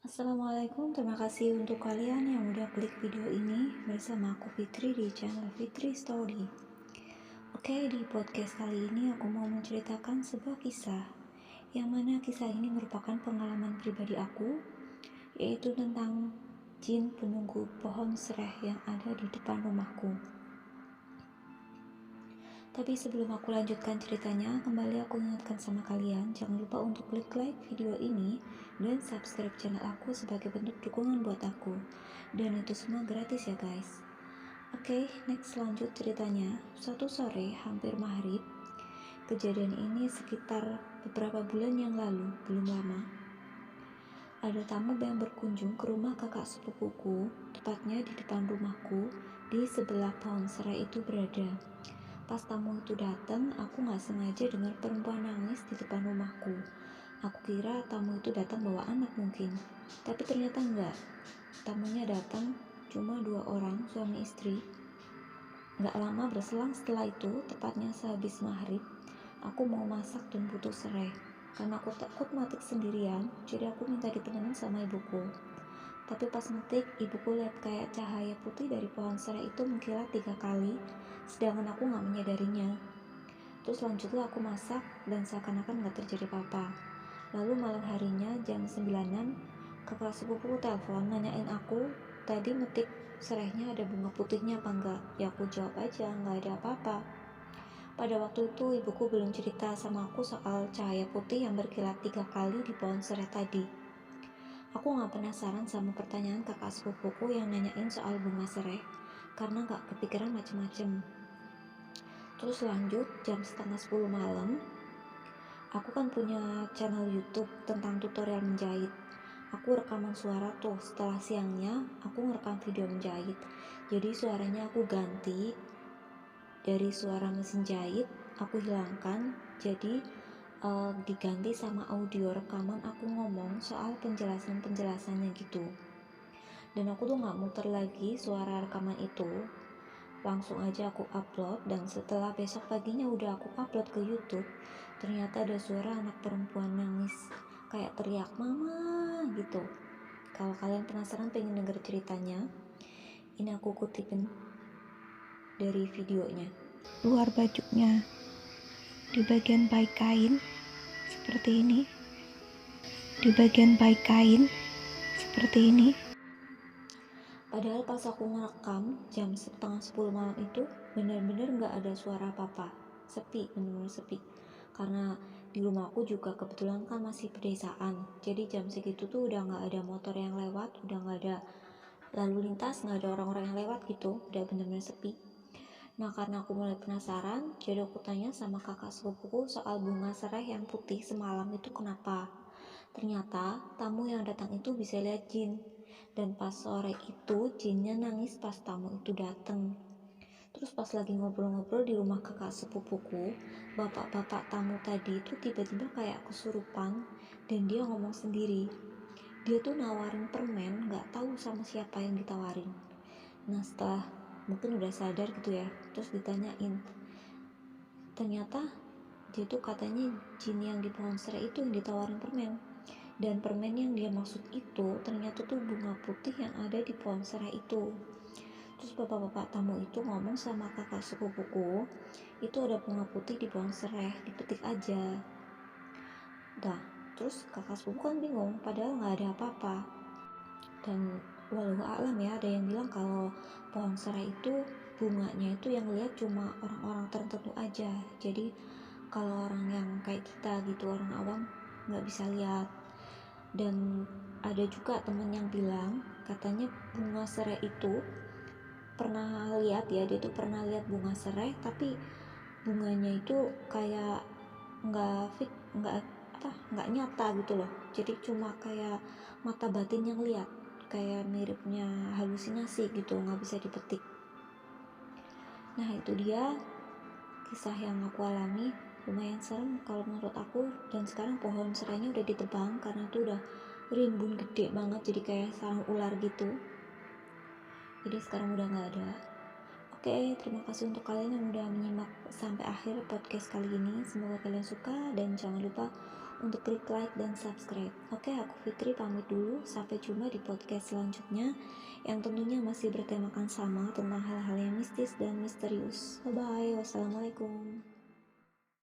Assalamualaikum, terima kasih untuk kalian yang udah klik video ini bersama aku Fitri di channel Fitri Story. Oke, di podcast kali ini aku mau menceritakan sebuah kisah yang mana kisah ini merupakan pengalaman pribadi aku, yaitu tentang jin penunggu pohon sereh yang ada di depan rumahku. Tapi sebelum aku lanjutkan ceritanya, kembali aku ingatkan sama kalian, jangan lupa untuk klik like video ini dan subscribe channel aku sebagai bentuk dukungan buat aku. Dan itu semua gratis ya guys. Oke, next lanjut ceritanya. Suatu sore hampir maghrib, kejadian ini sekitar beberapa bulan yang lalu, belum lama. Ada tamu yang berkunjung ke rumah kakak sepupuku, tepatnya di depan rumahku, di sebelah pohon serai itu berada. Pas tamu itu datang, aku gak sengaja dengar perempuan nangis di depan rumahku. Aku kira tamu itu datang bawa anak mungkin, tapi ternyata enggak. Tamunya datang cuma 2 orang, suami istri. Gak lama berselang setelah itu, tepatnya sehabis maghrib, aku mau masak dan butuh serai. Karena aku takut matik sendirian, jadi aku minta ditemenin sama ibuku. Tapi pas ngetik, ibuku lihat kayak cahaya putih dari pohon serai itu mengkilat 3 kali, sedangkan aku gak menyadarinya. Terus lanjutlah aku masak dan seakan-akan gak terjadi apa-apa. Lalu malam harinya jam 9-an, kakak sepupuku telepon nanyain aku tadi metik serehnya ada bunga putihnya apa enggak. Ya aku jawab aja gak ada apa-apa. Pada waktu itu ibuku belum cerita sama aku soal cahaya putih yang berkilat 3 kali di pohon serai tadi. Aku gak penasaran sama pertanyaan kakak sepupuku yang nanyain soal bunga serai, karena gak kepikiran macem-macem. Terus lanjut jam setengah 10 malam, aku kan punya channel YouTube tentang tutorial menjahit. Aku rekaman suara tuh, setelah siangnya aku ngerekam video menjahit. Jadi suaranya aku ganti dari suara mesin jahit, aku hilangkan, jadi diganti sama audio rekaman aku ngomong soal penjelasannya gitu. Dan aku tuh gak muter lagi suara rekaman itu, langsung aja aku upload. Dan setelah besok paginya udah aku upload ke YouTube, ternyata ada suara anak perempuan nangis kayak teriak mama gitu. Kalau kalian penasaran pengen denger ceritanya, ini aku kutipin dari videonya. Luar bajunya di bagian baik kain seperti ini, di bagian baik kain seperti ini. Padahal pas aku ngerekam jam setengah 10 malam itu benar-benar gak ada suara apa-apa, sepi, benar-benar sepi. Karena di rumahku juga kebetulan kan masih pedesaan, jadi jam segitu tuh udah gak ada motor yang lewat, udah gak ada lalu lintas, gak ada orang-orang yang lewat gitu, udah benar-benar sepi. Nah karena aku mulai penasaran, jadi aku tanya sama kakak sepupuku soal bunga serai yang putih semalam itu kenapa. Ternyata tamu yang datang itu bisa lihat jin, dan pas sore itu jinnya nangis pas tamu itu datang. Terus pas lagi ngobrol-ngobrol di rumah kakak sepupuku, bapak-bapak tamu tadi itu tiba-tiba kayak kesurupan dan dia ngomong sendiri. Dia tuh nawarin permen, gak tahu sama siapa yang ditawarin. Nah setelah mungkin udah sadar gitu ya, terus ditanyain, ternyata dia tuh katanya jin yang di pohon serai itu yang ditawarin permen. Dan permen yang dia maksud itu ternyata tuh bunga putih yang ada di pohon serai itu. Terus bapak-bapak tamu itu ngomong sama kakak sepupuku, itu ada bunga putih di pohon serai, dipetik aja. Dah, terus kakak sepupu kan bingung, padahal gak ada apa-apa. Dan walau alam ya, ada yang bilang kalau pohon serai itu bunganya itu yang lihat cuma orang-orang tertentu aja. Jadi kalau orang yang kayak kita gitu, orang awam nggak bisa lihat. Dan ada juga temen yang bilang katanya bunga serai itu pernah lihat ya, dia tuh pernah lihat bunga serai tapi bunganya itu kayak nggak nyata gitu loh, jadi cuma kayak mata batin yang lihat, kayak miripnya halusinasi gitu, nggak bisa dipetik. Nah itu dia kisah yang aku alami, lumayan serem kalau menurut aku. Dan sekarang pohon serainya udah ditebang karena itu udah rimbun gede banget, jadi kayak sarang ular gitu, jadi sekarang udah nggak ada. Oke, terima kasih untuk kalian yang udah menyimak sampai akhir podcast kali ini. Semoga kalian suka dan jangan lupa untuk klik like dan subscribe. Oke, aku Fitri pamit dulu. Sampai jumpa di podcast selanjutnya yang tentunya masih bertemakan sama tentang hal-hal yang mistis dan misterius. Bye bye. Wassalamualaikum.